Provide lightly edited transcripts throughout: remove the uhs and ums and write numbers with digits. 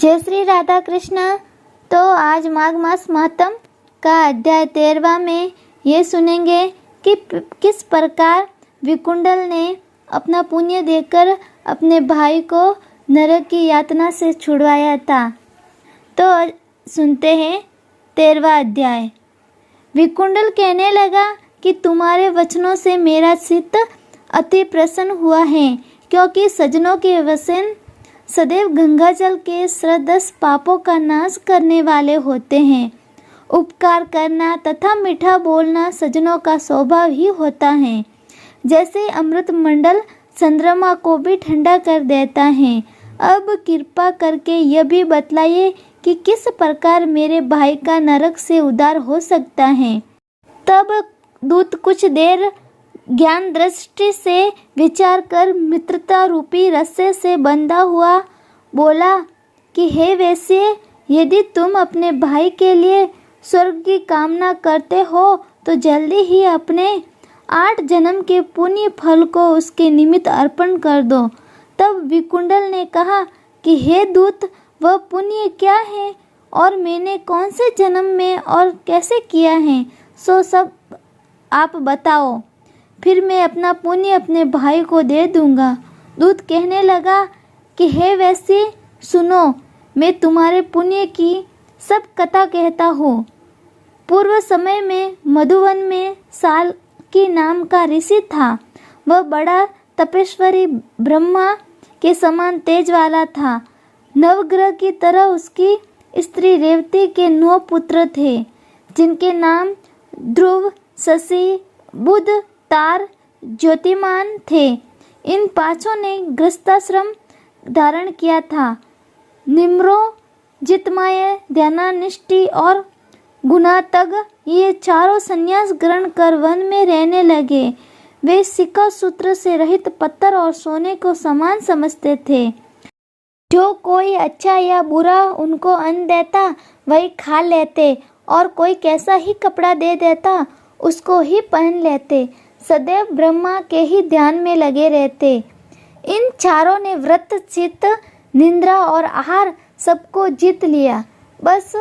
जय श्री राधा कृष्ण। तो आज माघ मास महात्म का अध्याय 13वां में ये सुनेंगे कि किस प्रकार विकुंडल ने अपना पुण्य देकर अपने भाई को नरक की यातना से छुड़वाया था। तो सुनते हैं 13वां अध्याय। विकुंडल कहने लगा कि तुम्हारे वचनों से मेरा चित्त अति प्रसन्न हुआ है, क्योंकि सज्जनों के वचन सदैव गंगाजल के सदृश पापों का नाश करने वाले होते हैं। उपकार करना तथा मीठा बोलना सज्जनों का स्वभाव ही होता है। जैसे अमृत मंडल चंद्रमा को भी ठंडा कर देता है। अब कृपा करके यह भी बतलाइए कि किस प्रकार मेरे भाई का नरक से उद्धार हो सकता है। तब दूत कुछ देर ज्ञान दृष्टि से विचार कर मित्रता रूपी रस्से से बंधा हुआ बोला कि हे वैश्य, यदि तुम अपने भाई के लिए स्वर्ग की कामना करते हो तो जल्दी ही अपने 8 जन्म के पुण्य फल को उसके निमित्त अर्पण कर दो। तब विकुंडल ने कहा कि हे दूत, वह पुण्य क्या है और मैंने कौन से जन्म में और कैसे किया है, सो सब आप बताओ, फिर मैं अपना पुण्य अपने भाई को दे दूंगा। दूत कहने लगा कि हे वैश्य सुनो, मैं तुम्हारे पुण्य की सब कथा कहता हूँ। पूर्व समय में मधुवन में साल्की नाम का ऋषि था। वह बड़ा तपेश्वरी ब्रह्मा के समान तेज वाला था। नवग्रह की तरह उसकी स्त्री रेवती के 9 पुत्र थे, जिनके नाम ध्रुव, शशि, बुध, तार, ज्योतिमान थे। इन 5 ने गृहस्थाश्रम धारण किया था। निम्रो, जितमाय, ध्यानानिष्ठि और गुणातग ये 4 संन्यास ग्रहण कर वन में रहने लगे। वे सिक्का सूत्र से रहित पत्थर और सोने को समान समझते थे। जो कोई अच्छा या बुरा उनको अन्न देता वही खा लेते, और कोई कैसा ही कपड़ा दे देता उसको ही पहन लेते। सदैव ब्रह्मा के ही ध्यान में लगे रहते। इन 4 ने व्रत, चित्त, निद्रा और आहार सबको जीत लिया। बस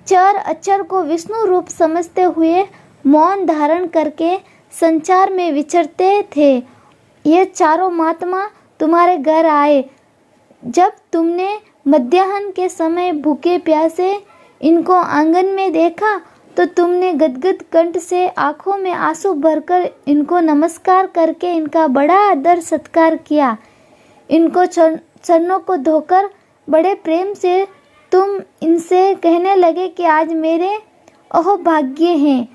चर अचर को विष्णु रूप समझते हुए मौन धारण करके संसार में विचरते थे। ये 4 महात्मा तुम्हारे घर आए। जब तुमने मध्याह्न के समय भूखे प्यासे इनको आंगन में देखा तो तुमने गदगद कंठ से आंखों में आंसू भरकर इनको नमस्कार करके इनका बड़ा आदर सत्कार किया। इनको चरणों को धोकर बड़े प्रेम से तुम इनसे कहने लगे कि आज मेरे अहोभाग्य हैं,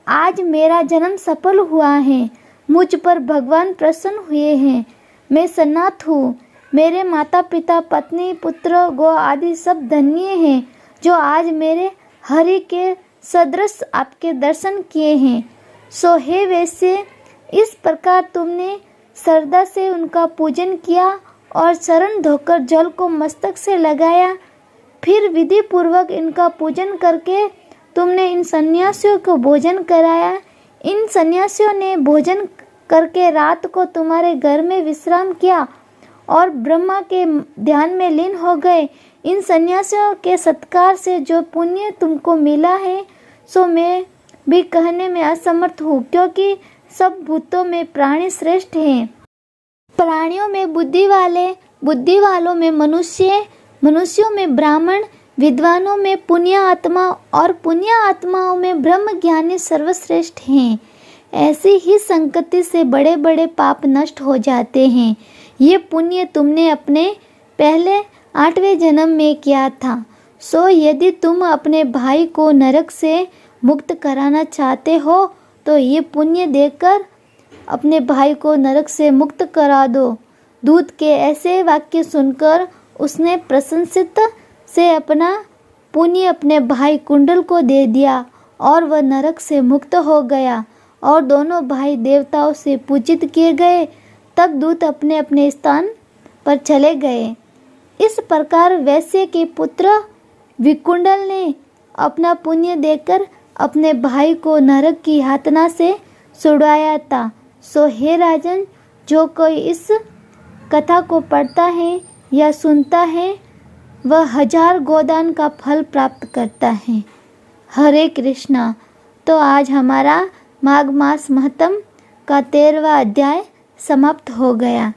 आज मेरा जन्म सफल हुआ है, मुझ पर भगवान प्रसन्न हुए हैं, मैं सन्नाथ हूँ, मेरे माता पिता, पत्नी, पुत्र, गौ आदि सब धन्य हैं जो आज मेरे हरि के सदृश आपके दर्शन किए हैं। सो हे वैश्य, इस प्रकार तुमने श्रद्धा से उनका पूजन किया और चरण धोकर जल को मस्तक से लगाया। फिर विधि पूर्वक इनका पूजन करके तुमने इन सन्यासियों को भोजन कराया। इन सन्यासियों ने भोजन करके रात को तुम्हारे घर में विश्राम किया और ब्रह्मा के ध्यान में लीन हो गए। इन सन्यासियों के सत्कार से जो पुण्य तुमको मिला है सो मैं भी कहने में असमर्थ हूँ, क्योंकि सब भूतों में प्राणी श्रेष्ठ हैं। प्राणियों में बुद्धि वाले, बुद्धि वालों में मनुष्य, मनुष्यों में ब्राह्मण, विद्वानों में पुण्य आत्मा और पुण्य आत्माओं में ब्रह्म ज्ञानी सर्वश्रेष्ठ हैं। ऐसी ही संगति से बड़े बड़े पाप नष्ट हो जाते हैं। ये पुण्य तुमने अपने पहले 8वें जन्म में किया था। सो यदि तुम अपने भाई को नरक से मुक्त कराना चाहते हो तो ये पुण्य देकर अपने भाई को नरक से मुक्त करा दो। दूत के ऐसे वाक्य सुनकर उसने प्रशंसित से अपना पुण्य अपने भाई कुंडल को दे दिया और वह नरक से मुक्त हो गया और दोनों भाई देवताओं से पूजित किए गए। तब दूत अपने अपने स्थान पर चले गए। इस प्रकार वैश्य के पुत्र विकुंडल ने अपना पुण्य देकर अपने भाई को नरक की यातना से छुड़ाया था। सो हे राजन, जो कोई इस कथा को पढ़ता है या सुनता है वह 1000 गोदान का फल प्राप्त करता है। हरे कृष्णा। तो आज हमारा माघ मास महत्म का 13वां अध्याय समाप्त हो गया।